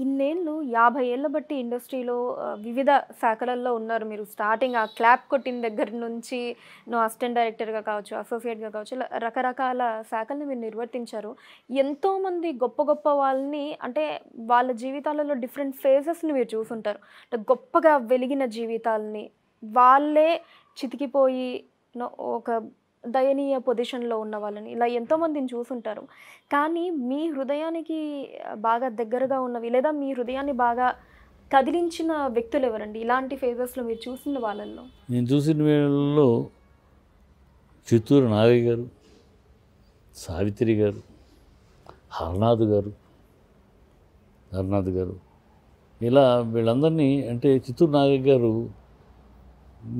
ఇన్నేళ్ళు 50 ఏళ్ల బట్టి ఇండస్ట్రీలో వివిధ శాఖలలో ఉన్నారు మీరు. స్టార్టింగ్ ఆ క్లాప్ కొట్టిన దగ్గర నుంచి అసిస్టెంట్ డైరెక్టర్‌గా కావచ్చు, అసోసియేట్‌గా కావచ్చు, ఇలా రకరకాల శాఖల్ని మీరు నిర్వర్తించారు. ఎంతోమంది గొప్ప గొప్ప వాళ్ళని అంటే వాళ్ళ జీవితాలలో డిఫరెంట్ ఫేజెస్‌ని మీరు చూసుంటారు. అంటే గొప్పగా వెలిగిన జీవితాల్ని, వాళ్ళే చితికిపోయి నో ఒక దయనీయ పొజిషన్‌లో ఉన్న వాళ్ళని ఇలా ఎంతోమందిని చూసుంటారు. కానీ మీ హృదయానికి బాగా దగ్గరగా ఉన్నవి లేదా మీ హృదయాన్ని బాగా కదిలించిన వ్యక్తులెవరండి? ఇలాంటి ఫేజెస్‌లో మీరు చూసిన వాళ్ళల్లో? నేను చూసిన వీళ్ళలో చిత్తూరు నాగయ్య గారు, సావిత్రి గారు, హరనాథ్ గారు, ఇలా వీళ్ళందరినీ అంటే చిత్తూరు నాగయ్య గారు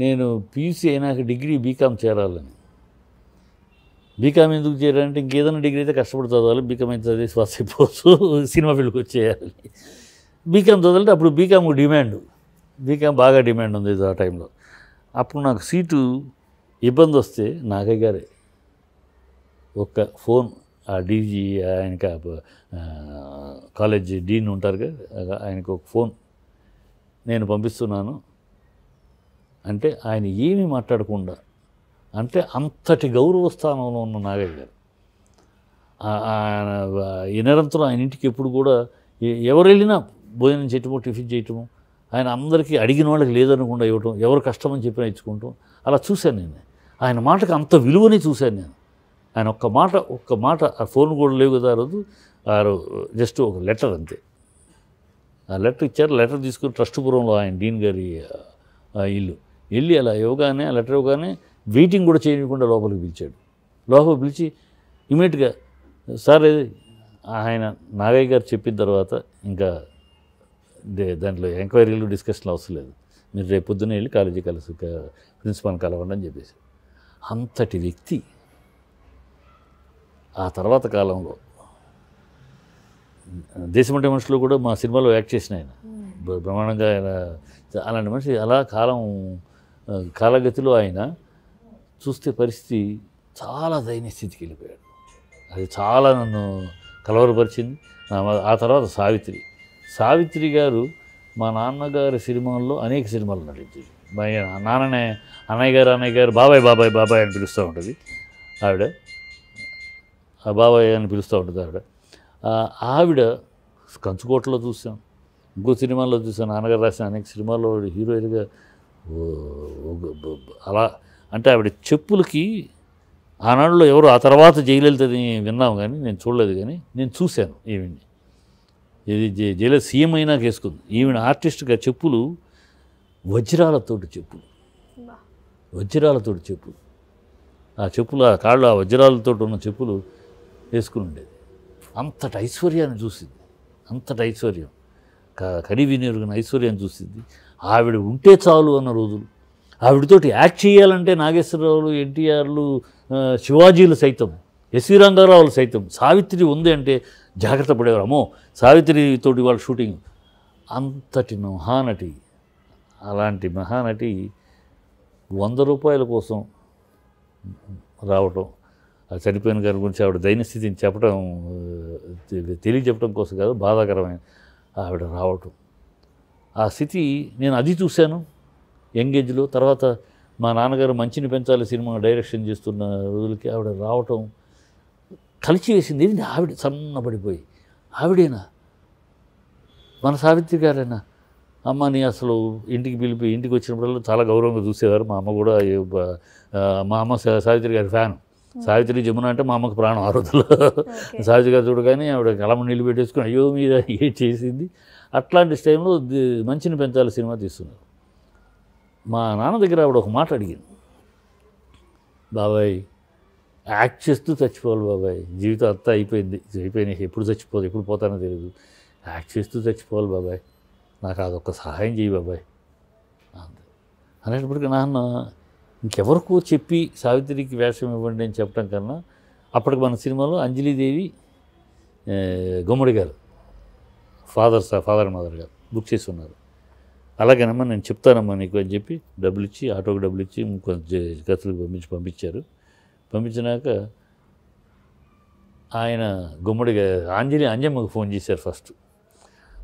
నేను పీయూసీ అయినాక డిగ్రీ బీకామ్ చేరాలని. బీకామ్ ఎందుకు చేయాలంటే ఇంకేదైనా డిగ్రీ అయితే కష్టపడి చదవాలి, బీకామ్ అయితే చదివేసి పాస్ అయిపోవచ్చు, సినిమా ఫీల్డ్కి వచ్చేయాలి. బీకామ్ చదవాలంటే అప్పుడు బీకామ్ డిమాండ్, బీకామ్ బాగా డిమాండ్ ఉంది ఆ టైంలో. అప్పుడు నాకు సీటు ఇబ్బంది వస్తే నాగయ్య గారే ఒక ఫోన్ ఆ డీజీ ఆయనకి కాలేజ్ డీన్ ఉంటారు కదా, ఆయనకు ఒక ఫోన్ నేను పంపిస్తున్నాను అంటే ఆయన ఏమీ మాట్లాడకుండా, అంటే అంతటి గౌరవ స్థానంలో ఉన్న నాగయ్య గారు ఆయన నిరంతరం ఆయన ఇంటికి ఎప్పుడు కూడా ఎవరు వెళ్ళినా భోజనం చేయటము, టిఫిన్ చేయటము, ఆయన అందరికీ అడిగిన వాళ్ళకి లేదనకుండా ఇవ్వటం, ఎవరు కష్టమని చెప్పినా ఇచ్చుకుంటాం, అలా చూశాను నేను. ఆయన మాటకు అంత విలువని చూశాను నేను. ఆయన ఒక్క మాట ఆ ఫోన్ కూడా లేవు కదా ఆ రోజు జస్ట్ ఒక లెటర్ అంతే. ఆ లెటర్ ఇచ్చారు. లెటర్ తీసుకుని ట్రస్టుపురంలో ఆయన డీన్ గారి ఇల్లు వెళ్ళి అలా ఇవ్వగానే, ఆ లెటర్ ఇవ్వగానే వెయిటింగ్ కూడా చేయకుండా లోపలికి పిలిచాడు. లోపలికి పిలిచి ఇమీడియట్గా సార్ ఆయన నాగయ్య గారు చెప్పిన తర్వాత ఇంకా దాంట్లో ఎంక్వైరీలు డిస్కషన్లు అవసరం లేదు, మీరు రేపు పొద్దున్నే వెళ్ళి కాలేజీ కలిసి ప్రిన్సిపాల్ని కలవండి అని చెప్పేసి. అంతటి వ్యక్తి ఆ తర్వాత కాలంలో దేశమంటే మనుషులు కూడా మా సినిమాలో యాక్ట్ చేసిన ఆయన బ్రహ్మాండంగా. ఆయన అలాంటి మనిషి అలా కాలగతిలో ఆయన చూస్తే పరిస్థితి చాలా దయనీయ స్థితికి వెళ్ళిపోయాడు. అది చాలా నన్ను కలవరపరిచింది. ఆ తర్వాత సావిత్రి గారు మా నాన్నగారి సినిమాల్లో అనేక సినిమాలు నటించింది. మా నాన్ననే అన్నయ్య గారు బాబాయ్ అని పిలుస్తూ ఉంటుంది ఆవిడ, ఆ బాబాయ్ అని పిలుస్తూ ఉంటుంది ఆవిడ. ఆవిడ కంచుకోటలో చూసాం, ఇంకో సినిమాల్లో చూసాను, నాన్నగారు రాసిన అనేక సినిమాల్లో హీరోయిన్గా అలా. అంటే ఆవిడ చెప్పులకి ఆనాడులో ఎవరు ఆ తర్వాత జయలలితని విన్నాం కానీ నేను చూడలేదు, కానీ నేను చూశాను ఈవిడ్ని. ఇది జయలలిత సీఎం అయినాక వేసుకుంది. ఈవిడ ఆర్టిస్ట్గా చెప్పులు వజ్రాలతోటి చెప్పులు, ఆ చెప్పులు ఆ కాళ్ళు ఆ వజ్రాలతో ఉన్న చెప్పులు వేసుకుని ఉండేది. అంతటి ఐశ్వర్యాన్ని చూసింది, అంతటి ఐశ్వర్యం, కని వినియోగిన ఐశ్వర్యాన్ని చూసింది. ఆవిడ ఉంటే చాలు అన్న రోజులు. ఆవిడతోటి యాక్ట్ చేయాలంటే నాగేశ్వరరావులు, ఎన్టీఆర్లు, శివాజీలు సైతం, ఎస్వి రంగారావులు సైతం సావిత్రి ఉంది అంటే జాగ్రత్త పడేవారు. అమ్మో సావిత్రితోటి వాళ్ళ షూటింగ్. అంతటి మహానటి, అలాంటి మహానటి 100 రూపాయల కోసం రావటం, చనిపోయిన గారి గురించి ఆవిడ దైన్యస్థితిని చెప్పడం, తెలియజెప్పడం కోసం కాదు, బాధాకరమైన ఆవిడ రావటం. ఆ స్థితి నేను అది చూశాను యంగేజ్లో. తర్వాత మా నాన్నగారు మంచిని పెంచాలి సినిమా డైరెక్షన్ చేస్తున్న రోజులకి ఆవిడ రావటం కలిసి వేసింది. ఏంటి ఆవిడ సన్నబడిపోయి, ఆవిడేనా మన సావిత్రి గారేనా అమ్మని అసలు ఇంటికి పిలిపి, ఇంటికి వచ్చినప్పుడల్లా చాలా గౌరవంగా చూసేవారు. మా అమ్మ కూడా, మా అమ్మ సావిత్రి గారి ఫ్యాన్. సావిత్రి జమున అంటే మా అమ్మకు ప్రాణం ఆ రోజుల్లో. సావిత్రి గారు చూడగానే ఆవిడ కలమ నీళ్ళు పెట్టేసుకుని అయ్యో మీద ఏ చేసింది. అట్లాంటి టైంలో మంచిని పెంచాలి సినిమా తీస్తున్నారు. మా నాన్న దగ్గర ఆవిడ ఒక మాట అడిగింది, బాబాయ్ యాక్ట్ చేస్తూ చచ్చిపోవాలి బాబాయ్, జీవితం అంతా అయిపోయినాయి, ఎప్పుడు చచ్చిపోదు, ఎప్పుడు పోతానో తెలియదు, యాక్ట్ చేస్తూ చచ్చిపోవాలి బాబాయ్, నాకు అదొక్క సహాయం చేయి బాబాయ్ అనేటప్పటికీ నాన్న ఇంకెవరికో చెప్పి సావిత్రికి వేషం ఇవ్వండి అని చెప్పడం కన్నా, అప్పటికి మన సినిమాలో అంజలీదేవి, గుమ్మడి గారు ఫాదర్ అండ్ మదర్ గారు బుక్ చేసి ఉన్నారు. అలాగేనమ్మా నేను చెప్తానమ్మా నీకు అని చెప్పి డబ్బులు ఇచ్చి, ఆటోకి డబ్బులు ఇచ్చి కొంచెం ఖర్చులకు పంపించారు. పంపించినాక ఆయన గుమ్మడి అంజమ్మకు ఫోన్ చేశారు ఫస్ట్.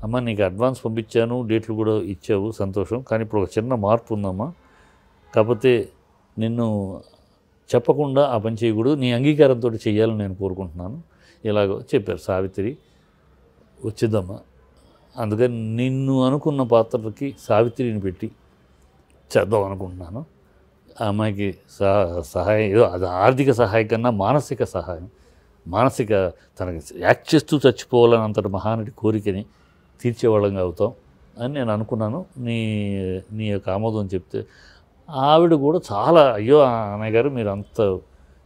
అమ్మ నీకు అడ్వాన్స్ పంపించాను, డేట్లు కూడా ఇచ్చావు, సంతోషం, కానీ ఇప్పుడు ఒక చిన్న మార్పు ఉందమ్మా, కాకపోతే నిన్ను చెప్పకుండా ఆ పని చేయకూడదు, నీ అంగీకారంతో చేయాలని నేను కోరుకుంటున్నాను, ఇలాగో చెప్పారు. సావిత్రి వచ్చిద్దమ్మా, అందుకని నిన్ను అనుకున్న పాత్రకి సావిత్రిని పెట్టి చేద్దాం అనుకుంటున్నాను. ఆ అమ్మాయికి సహాయం ఏదో అది ఆర్థిక సహాయం కన్నా మానసిక సహాయం, మానసిక తనకి యాక్ట్ చేస్తూ చచ్చిపోవాలని అంతటి మహానటి కోరికని తీర్చేవాళ్ళంగా అవుతాం అని నేను అనుకున్నాను. నీ యొక్క ఆమోదం చెప్తే ఆవిడ కూడా చాలా, అయ్యో అన్నయ్య గారు మీరు అంత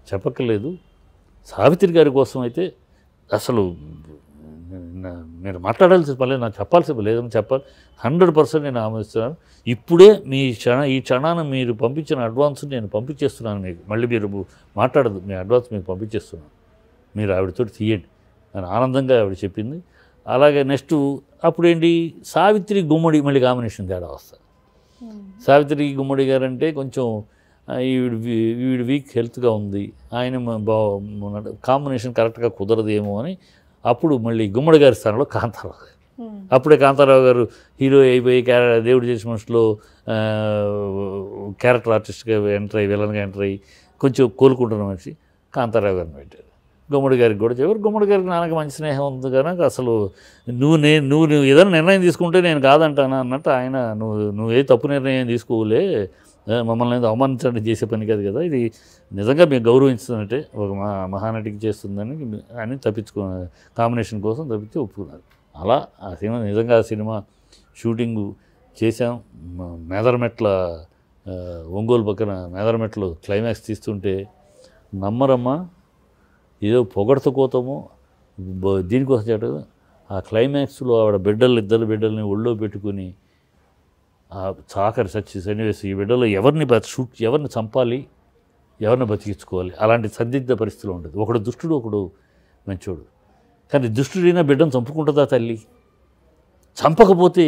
చెప్పక్కర్లేదు, సావిత్రి గారి కోసం అయితే అసలు మీరు మాట్లాడాల్సిన పని లేదు, నాకు చెప్పాల్సిన పని లేదని చెప్పాలి, 100% నేను ఆమోదిస్తున్నాను. ఇప్పుడే ఈ క్షణాన్ని మీరు పంపించిన అడ్వాన్స్ నేను పంపించేస్తున్నాను మీకు, మళ్ళీ మీరు మాట్లాడదు, మీ అడ్వాన్స్ మీకు పంపించేస్తున్నాను, మీరు ఆవిడతో తీయండి అని ఆనందంగా ఆవిడ చెప్పింది. అలాగే నెక్స్ట్ అప్పుడేంటి సావిత్రి గుమ్మడి మళ్ళీ కాంబినేషన్ తేడా వస్తుంది. సావిత్రి గుమ్మడి గారంటే కొంచెం ఈవిడ వీక్ హెల్త్గా ఉంది, ఆయన కాంబినేషన్ కరెక్ట్గా కుదరదేమో అని అప్పుడు మళ్ళీ గుమ్మడి గారి స్థానంలో కాంతారావు గారు, అప్పుడే కాంతారావు గారు హీరో అయిపోయి దేవుడు చేసిన మనుషులో క్యారెక్టర్ ఆర్టిస్ట్గా ఎంటర్ అయ్యి, విలన్గా ఎంటర్ అయ్యి కొంచెం కోలుకుంటున్న మనిషి కాంతారావు గారిని పెట్టారు. గుమ్మడి గారికి కూడా చెప్పారు. గుమ్మడి గారికి నాన్నకి మంచి స్నేహం ఉంది కనుక అసలు నువ్వు ఏదైనా నిర్ణయం తీసుకుంటే నేను కాదంటానా అన్నట్టు ఆయన, నువ్వు ఏ తప్పు నిర్ణయం తీసుకోలే, మమ్మల్ని అవమానించడానికి చేసే పని కాదు కదా, ఇది నిజంగా మేము గౌరవించుతున్నట్టే ఒక మహానటికి చేస్తుందని అని కాంబినేషన్ కోసం తప్పించి ఒప్పుకున్నారు. అలా ఆ సినిమా నిజంగా ఆ సినిమా షూటింగు చేసాం. మేదరమెట్ల ఒంగోలు పక్కన మేదరమెట్లు క్లైమాక్స్ తీస్తుంటే నమ్మరమ్మా, ఏదో పొగడతకోతామో దీనికోసం చేయటం. ఆ క్లైమాక్స్లో ఆవిడ ఇద్దరు బిడ్డల్ని ఒళ్ళో పెట్టుకుని ఆ చాకరి సన్నివేశం, ఈ బిడ్డలో ఎవరిని చంపాలి, ఎవరిని బతికించుకోవాలి, అలాంటి సందిగ్ధ పరిస్థితిలో ఉంటుంది. ఒకడు దుష్టుడు, ఒకడు మంచోడు. కానీ దుష్టుడైనా బిడ్డను చంపుకుంటుందా తల్లి? చంపకపోతే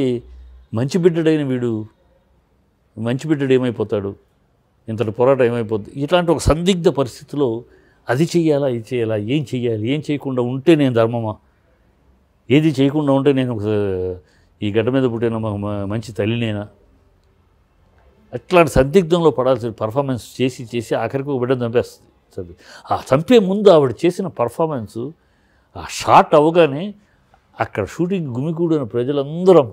మంచి బిడ్డడు ఏమైపోతాడు, ఇంతటి పోరాటం ఏమైపోద్ది? ఇట్లాంటి ఒక సందిగ్ధ పరిస్థితిలో అది చెయ్యాలా, ఇది చేయాలా, ఏం చెయ్యాలి, ఏం చేయకుండా ఉంటే నేను ధర్మమా, ఏది చేయకుండా ఉంటే నేను ఈ గడ్డ మీద పుట్టిన మంచి తల్లినేనా, అట్లాంటి సందిగ్ధంలో పడాల్సిన పర్ఫార్మెన్స్ చేసి ఆఖరికి ఒక బిడ్డను చంపేస్తుంది. ఆ చంపే ముందు ఆవిడ చేసిన పర్ఫార్మెన్సు, ఆ షాట్ అవగానే అక్కడ షూటింగ్ గుమికూడిన ప్రజలందరం,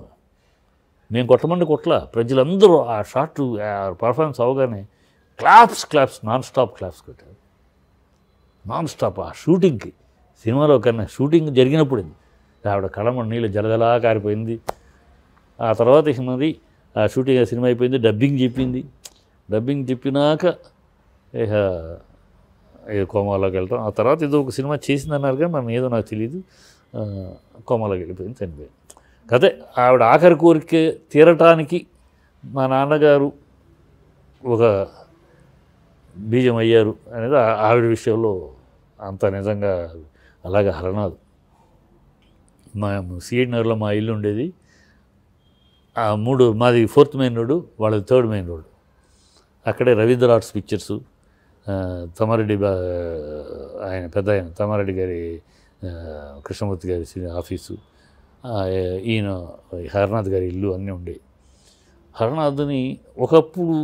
మేము కొట్టలా, ప్రజలందరూ ఆ షాట్ పర్ఫార్మెన్స్ అవగానే క్లాప్స్ నాన్ స్టాప్ క్లాప్స్ కొట్టారు. నాన్ స్టాప్ ఆ షూటింగ్కి, సినిమాలో కన్నా షూటింగ్ జరిగినప్పుడు ఆవిడ కళ్ళమ్మ నీళ్ళు జలజలా కారిపోయింది. ఆ తర్వాత మరి ఆ షూటింగ్ సినిమా అయిపోయింది, డబ్బింగ్ చెప్పినాక ఇక కోమాలోకి వెళ్తాం. ఆ తర్వాత ఏదో ఒక సినిమా చేసిందన్నారు కానీ మనం ఏదో నాకు తెలియదు, కోమాలోకి వెళ్ళిపోయింది, చనిపోయింది. కదే ఆవిడ ఆఖరి కోరిక తీరటానికి మా నాన్నగారు ఒక బీజం అయ్యారు అనేది ఆవిడ విషయంలో అంత నిజంగా. అలాగే హరనాథ్, మా సిఐడి నగర్లో మా ఇల్లు ఉండేది, ఆ మాది 4th మెయిన్ రోడ్డు, వాళ్ళది 3rd మెయిన్ రోడ్డు. అక్కడే రవీంద్ర ఆర్ట్స్ పిక్చర్సు, తమారెడ్డి ఆయన పెద్ద ఆయన తమారెడ్డి గారి కృష్ణమూర్తి గారి ఆఫీసు, ఈయన హరనాథ్ గారి ఇల్లు అన్నీ ఉండేవి. హరనాథ్ని ఒకప్పుడు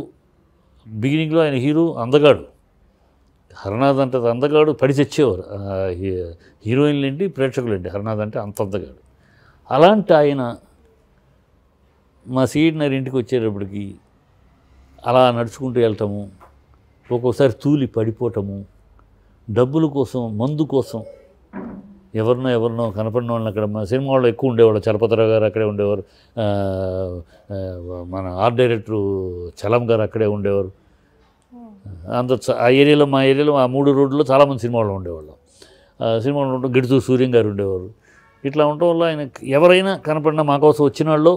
బిగినింగ్లో ఆయన హీరో అందగాడు, హరనాథ్ అంటే అందగాడు, పడి తెచ్చేవారు హీరోయిన్లు ఏంటి ప్రేక్షకులు ఏంటి, హరనాథ్ అంటే అంత అందగాడు. అలాంటి ఆయన మా సీనియర్ ఇంటికి వచ్చేటప్పటికి అలా నడుచుకుంటూ వెళ్ళటము, ఒక్కోసారి తూలి పడిపోవటము, డబ్బుల కోసం, మందు కోసం ఎవరినో కనపడిన వాళ్ళని అక్కడ మా సినిమా వాళ్ళు ఎక్కువ ఉండేవాళ్ళు. చలపతిరావు గారు అక్కడే ఉండేవారు, మన ఆర్ట్ డైరెక్టరు చలం గారు అక్కడే ఉండేవారు. మా ఏరియాలో ఆ 3 రోడ్లలో చాలామంది సినిమా వాళ్ళు ఉండేవాళ్ళు. సినిమా వాళ్ళు ఉండడం గిడుతూ సూర్యం గారు ఉండేవారు. ఇట్లా ఉండటం వల్ల ఆయన ఎవరైనా కనపడినా మా కోసం వచ్చిన వాళ్ళు,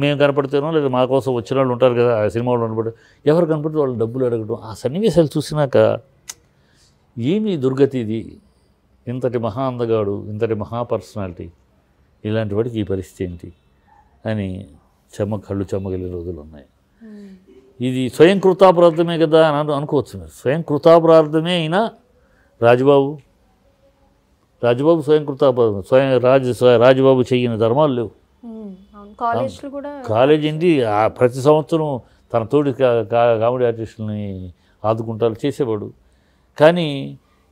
మేము కనపడితేనో లేదా మా కోసం వచ్చిన వాళ్ళు ఉంటారు కదా ఆ సినిమా వాళ్ళు కనపడి, ఎవరు కనపడితే వాళ్ళు డబ్బులు అడగడం, ఆ సన్నివేశాలు చూసినాక ఏమి దుర్గతి ఇది, ఇంతటి మహా అందగాడు, ఇంతటి మహా పర్సనాలిటీ, ఇలాంటి వాడికి ఈ పరిస్థితి ఏంటి అని కళ్ళు చెమ్మగలిగిన రోజులు ఉన్నాయి. ఇది స్వయం కృతాపరాధమే కదా అని అనుకోవచ్చు మీరు. స్వయం కృతాపరాధమే అయినా రాజుబాబు స్వయం కృతాపరాధం, రాజుబాబు చెయ్యని ధర్మాలు లేవు. కాలేజ్లో కూడా కాలేజ్ ఏంటి ప్రతి సంవత్సరం తన తోటి కామెడీ ఆర్టిస్టులని ఆదుకుంటారు చేసేవాడు. కానీ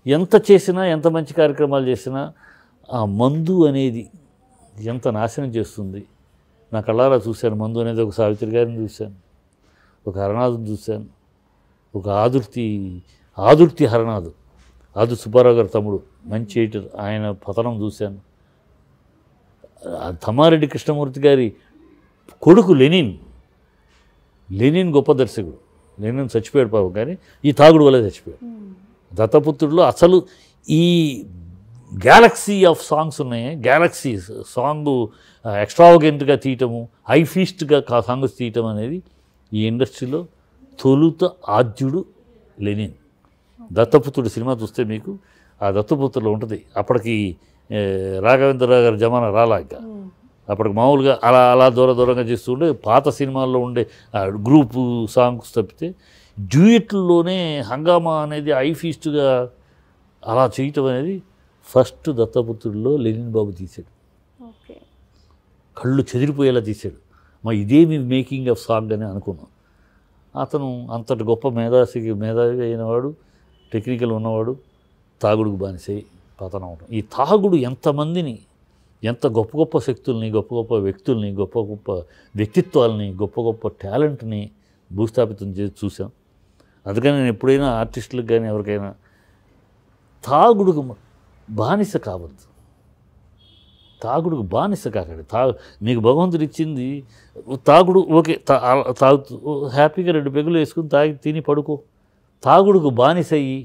ఎంత చేసినా ఎంత మంచి కార్యక్రమాలు చేసినా ఆ మందు అనేది ఎంత నాశనం చేస్తుంది. నా కళ్ళారా చూశాను. మందు అనేది ఒక సావిత్రి గారిని చూశాను, ఒక హరనాథుని చూశాను, ఒక ఆదుర్తి హరనాథు, ఆదు సుబ్బారావు గారు తమ్ముడు, మంచి ఎడిటర్, ఆయన పతనం చూశాను. తమ్మారెడ్డి కృష్ణమూర్తి గారి కొడుకు లెనిన్ గొప్ప దర్శకుడు. లెనిన్ చచ్చిపోయాడు పాపం, కానీ ఈ తాగుడు వల్ల చచ్చిపోయాడు. దత్తపుత్రుడిలో అసలు ఈ గ్యాలక్సీ ఆఫ్ సాంగ్స్ ఉన్నాయి. గ్యాలక్సీ సాంగ్ ఎక్స్ట్రావగెంట్గా తీయటము, హై ఫీస్ట్గా సాంగ్స్ తీయటం అనేది ఈ ఇండస్ట్రీలో తొలుత ఆద్యుడు లెనిన్. దత్తపుత్రుడు సినిమా చూస్తే మీకు ఆ దత్తపుత్రులో ఉంటుంది. అప్పటికి రాఘవేంద్రరావు గారి జమానా రాలా, ఇంకా అప్పటికి మామూలుగా అలా దూరంగా చేస్తుండే పాత సినిమాల్లో ఉండే గ్రూపు సాంగ్స్ తప్పితే డ్యూయట్లలోనే హంగామా అనేది హై ఫీస్ట్గా అలా చేయటం అనేది ఫస్ట్ దత్తపుత్రుడిలో లెనిన్ బాబు తీశాడు. కళ్ళు చెదిరిపోయేలా తీశాడు. ఇదేమి మేకింగ్ ఆఫ్ సాంగ్ అని అనుకున్నాం. అతను అంతటి గొప్ప మేధావి అయినవాడు, టెక్నికల్ ఉన్నవాడు, తాగుడుకు బానిసై పతనం అవడం. ఈ తాగుడు ఎంతమందిని, ఎంత గొప్ప గొప్ప శక్తుల్ని, గొప్ప గొప్ప వ్యక్తుల్ని, గొప్ప గొప్ప వ్యక్తిత్వాలని, గొప్ప గొప్ప టాలెంట్ని భూస్థాపితం చేసి చూసాం. అందుకని నేను ఎప్పుడైనా ఆర్టిస్టులకు కానీ ఎవరికైనా తాగుడుకు బానిస కావద్దు, తాగుడుకు బానిస కాకండి. మీకు భగవంతుడు ఇచ్చింది తాగుడు, ఓకే, తాగుతూ హ్యాపీగా 2 పెగులు వేసుకుని తాగి తిని పడుకో. తాగుడుకు బానిసయ్యి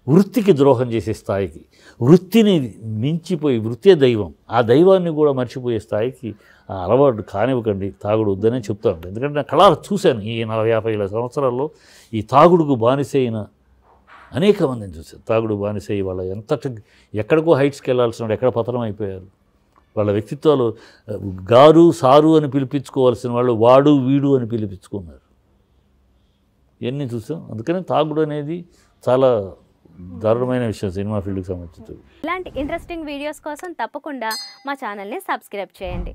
వృత్తికి ద్రోహం చేసే స్థాయికి, వృత్తిని మించిపోయి, వృత్తే దైవం, ఆ దైవాన్ని కూడా మర్చిపోయే స్థాయికి ఆ అలవాటు కానివ్వకండి. తాగుడు వద్దనే చెప్తాను. ఎందుకంటే నేను కళాలు చూశాను ఈ 40-50 సంవత్సరాల్లో. ఈ తాగుడుకు బానిసైన అనేక మందిని చూశాను. తాగుడు బానిసయ్యి వాళ్ళ ఎక్కడికో హైట్స్కి వెళ్ళాల్సిన ఎక్కడ పతనం అయిపోయారు. వాళ్ళ వ్యక్తిత్వాలు గారు సారు అని పిలిపించుకోవాల్సిన వాళ్ళు వాడు వీడు అని పిలిపించుకున్నారు. ఇవన్నీ చూసాం. అందుకని తాగుడు అనేది చాలా దారుణమైన విషయం సినిమా ఫీల్డ్కి సంబంధించి. ఇలాంటి ఇంట్రెస్టింగ్ వీడియోస్ కోసం తప్పకుండా మా ఛానల్ని సబ్స్క్రైబ్ చేయండి.